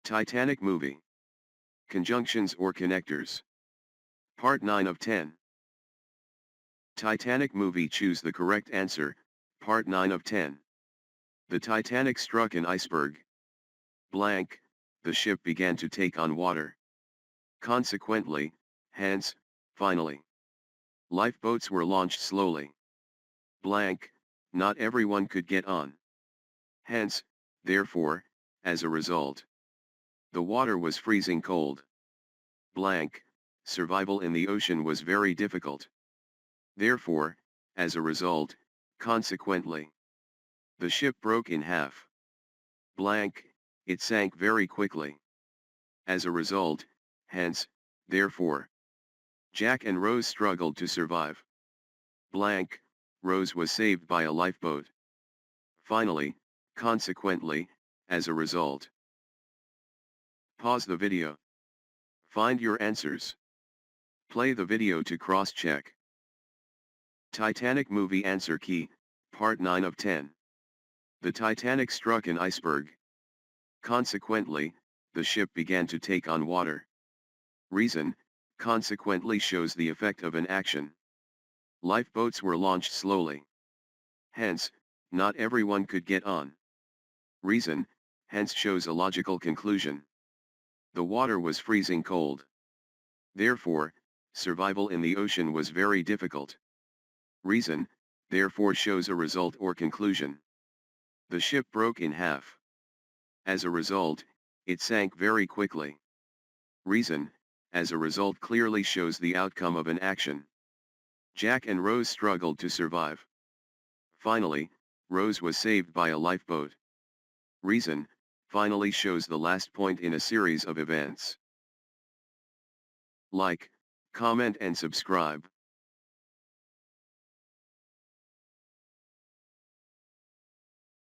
Titanic movie. Conjunctions or connectors. Part 9 of 10. Titanic movie. Choose the correct answer, Part 9 of 10. The Titanic struck an iceberg. Blank, the ship began to take on water. Consequently, hence, finally. Lifeboats were launched slowly. Blank, not everyone could get on. Hence, therefore, as a result. The water was freezing cold. Blank, survival in the ocean was very difficult. Therefore, as a result, consequently. The ship broke in half. Blank, it sank very quickly. As a result, hence, therefore. Jack and Rose struggled to survive. Blank, Rose was saved by a lifeboat. Finally, consequently, as a result. Pause the video. Find your answers. Play the video to cross-check. Titanic movie answer key, Part 9 of 10. The Titanic struck an iceberg. Consequently, the ship began to take on water. Reason, consequently shows the effect of an action. Lifeboats were launched slowly. Hence, not everyone could get on. Reason, hence shows a logical conclusion. The water was freezing cold. Therefore, survival in the ocean was very difficult. Reason, therefore shows a result or conclusion. The ship broke in half. As a result, it sank very quickly. Reason, as a result clearly shows the outcome of an action. Jack and Rose struggled to survive. Finally, Rose was saved by a lifeboat. Reason, finally shows the last point in a series of events. Like, comment and subscribe.